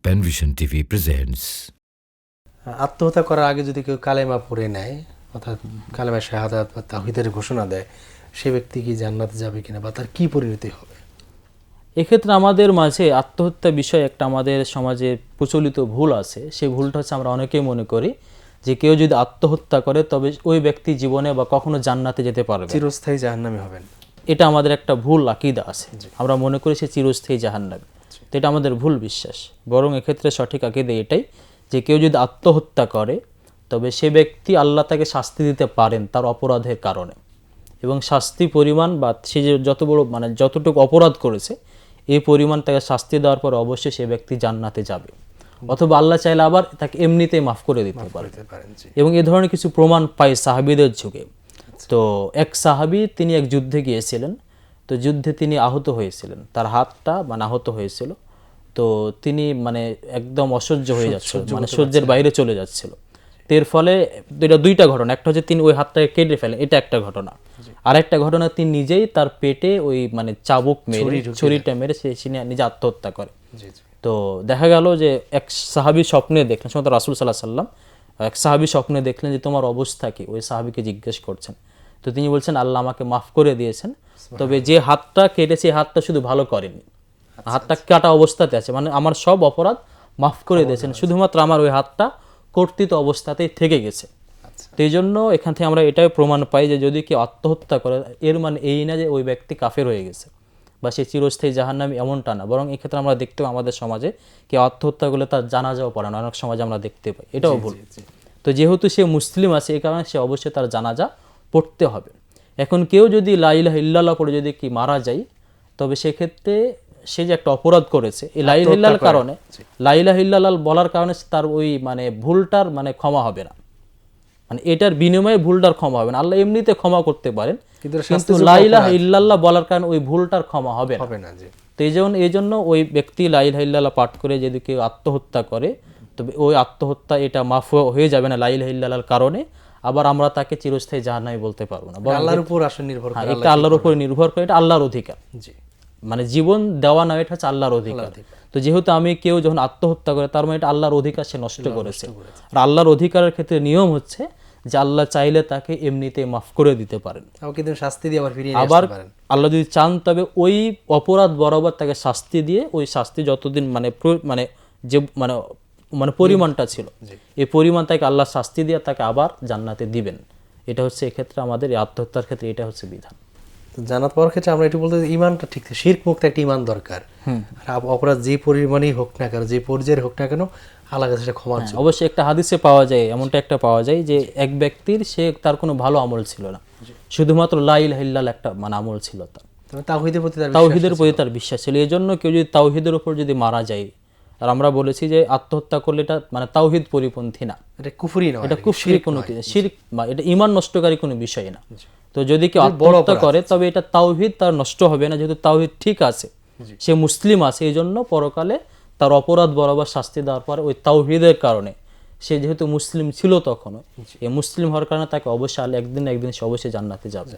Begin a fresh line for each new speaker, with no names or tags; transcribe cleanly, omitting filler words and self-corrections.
Penvision TV presents.
আত্মহত্যা করার আগে যদি কেউ কালেমা পড়ে নেয়, অর্থাৎ কালেমা শাহাদাত বা তাওহীদের ঘোষণা দেয়, সে ব্যক্তি কি জান্নাতে যাবে কিনা বা তার কি পরিণতি হবে?
এক্ষেত্রে আমাদের মাঝে আত্মহত্যা বিষয়ে একটা আমাদের সমাজে প্রচলিত ভুল আছে। সেই ভুলটা হচ্ছে আমরা অনেকেই মনে করি যে কেউ যদি আত্মহত্যা করে তবে ওই ব্যক্তি জীবনে বা কখনো জান্নাতে যেতে পারবে,
চিরস্থায়ী জাহান্নামী হবেন।
এটা আমাদের একটা ভুল আকীদা আছে। আমরা মনে করি সে চিরস্থায়ী জাহান্নামী। তো এটা আমাদের ভুল বিশ্বাস। বরং এক্ষেত্রে সঠিক আকীদা এটাই যে কেউ যদি আত্মহত্যা করে তবে সে ব্যক্তি আল্লাহ তাকে শাস্তি দিতে পারেন তার অপরাধের কারণে, এবং শাস্তি পরিমাণ বা সে যে যত বড় যতটুকু অপরাধ করেছে এই পরিমাণ তাকে শাস্তি দেওয়ার পর অবশ্যই সে ব্যক্তি জান্নাতে যাবে, অথবা আল্লাহ চাইলে আবার তাকে এমনিতেই মাফ করে দিতে পারেন। এবং এ ধরনের কিছু প্রমাণ পাই সাহাবীদের যুগে। তো এক সাহাবী তিনি এক যুদ্ধে গিয়েছিলেন। তো যুদ্ধে তিনি আহত হয়েছিলেন, তার হাতটা আহত হয়েছিল। তো তিনি একদম অসহ্য হয়ে যাচ্ছিল, সহ্যের বাইরে চলে যাচ্ছিল। তো এর ফলে এটা দুইটা ঘটনা, একটা হচ্ছে তিনি ওই হাতটাকে কেটে ফেলেন, এটা একটা ঘটনা। আর একটা ঘটনা তিনি নিজেই তার পেটে ওই চাবুক মেরে, ছুরিটা মেরে সে নিজে আত্মহত্যা করে। তো দেখা গেল যে এক সাহাবী স্বপ্নে দেখলেন, সময় রাসূল সাল্লাল্লাহু আলাইহি ওয়াসাল্লাম এক সাহাবী স্বপ্নে দেখলেন যে তোমার অবস্থা কি। ওই সাহাবীকে জিজ্ঞেস করছেন, তো তিনি বলছেন আল্লাহ আমাকে মাফ করে দিয়েছেন, তবে যে হাতটা কেটেছে হাতটা শুধু ভালো করেনি, হাতটা কাটা অবস্থাতে আছে, আমার সব অপরাধ মাফ করে দিয়েছেন, শুধুমাত্র আমার ওই হাতটা কর্তৃত অবস্থাতেই থেকে গেছে। তো এই জন্য এখান থেকে আমরা এটাই প্রমাণ পাই যে যদি কেউ আত্মহত্যা করে এর এই না যে ওই ব্যক্তি কাফের হয়ে গেছে বা সে চিরস্থায়ী জাহান্নামী, এমনটা না। বরং এক্ষেত্রে আমরা দেখতে পাই আমাদের সমাজে কেউ আত্মহত্যা করলে তার জানাজাও পড়ে না, অনেক সমাজে আমরা দেখতে পাই, এটাও ভুল। তো যেহেতু সে মুসলিম আছে এই কারণে সে অবশ্যই তার জানাজা পড়তে হবে। এখন কেউ যদি লা ইলাহা ইল্লাল্লাহ পড়ে যদি কি মারা যায়, তবে সেক্ষেত্রে সে যে একটা অপরাধ করেছে এই লা ইলাহা ইল্লাল্লাহর কারণে, লা ইলাহা ইল্লাল্লাহ বলার কারণে তার ওই ভুলটার ক্ষমা হবে না, এটার বিনিময়ে ভুলটার ক্ষমা হবে না। আল্লাহ এমনিতে ক্ষমা করতে পারেন, কিন্তু লা ইলাহা ইল্লাল্লাহ বলার কারণে ওই ভুলটার ক্ষমা হবে না। তো এই জন্য ওই ব্যক্তি লা ইলাহা ইল্লাল্লাহ পাঠ করে যদি কেউ আত্মহত্যা করে তবে ওই আত্মহত্যা এটা মাফ হয়ে যাবে না লা ইলাহা ইল্লাল্লাহর কারণে। আবার আমরা তাকে চিরস্থায়ী জাহান্নামী বলতে পারবো না।
আল্লাহর উপর আসলে নির্ভর করে,
এটা আল্লাহর উপর নির্ভর করে, এটা আল্লাহর অধিকার। জীবন দেওয়া না, এটা হচ্ছে আল্লাহর অধিকার। তো যেহেতু কেউ যখন আত্মহত্যা করে তার এটা আল্লাহর অধিকার সে নষ্ট করেছে। আর আল্লাহর অধিকারের ক্ষেত্রে নিয়ম হচ্ছে যে আল্লাহ চাইলে তাকে এমনিতে মাফ করে দিতে পারেন, আবার আল্লাহ যদি চান তবে ওই অপরাধ বরাবর তাকে শাস্তি দিয়ে ওই শাস্তি যতদিন যে পরিমাণটা ছিল এই পরিমাণ তাকে আল্লাহ শাস্তি দিয়ে তাকে আবার জান্নাতে দিবেন। এটা হচ্ছে এক্ষেত্রে আমাদের এই আত্মহত্যার ক্ষেত্রে এটা হচ্ছে বিধান।
জান্নাত পাওয়ার ক্ষেত্রে আমরা একটু বলতে ইমানটা ঠিক, শিরক মুক্ত একটা ইমান দরকার। অপরাধ যে পরিমাণেই হোক না কেন, যে পর্যায়ের হোক না কেন, আল্লাহর কাছে ক্ষমা।
অবশ্যই একটা হাদিসে পাওয়া যায়, এমনটা একটা পাওয়া যায় যে এক ব্যক্তির তার কোনো ভালো আমল ছিল না, শুধুমাত্র লা ইলাহা ইল্লাল্লাহ একটা আমল ছিল তার, তাওহীদের প্রতি তার বিশ্বাস ছিল। এই জন্য কেউ যদি তাওহীদের উপর যদি মারা যায়, আর আমরা বলেছি যে আত্মহত্যা করলে এটা তাওহীদ পরিপন্থী না, এটা কুফরি না, এটা কুফরি কোনো শিরক বা এটা ঈমান নষ্টকারী কোনো বিষয় না। তো যদি কেউ আত্মহত্যা করে তবে এটা তাওহীদ তার নষ্ট হবে না, যেহেতু তাওহীদ ঠিক আছে, সে মুসলিম আছে। এই জন্য পরকালে তার অপরাধ বরাবর শাস্তি দেওয়ার পর ওই তাওহীদের কারণে সে যেহেতু মুসলিম ছিল তখনও, এই মুসলিম হওয়ার কারণে তাকে অবশ্যই একদিন সে অবশ্যই জান্নাতে যাবে।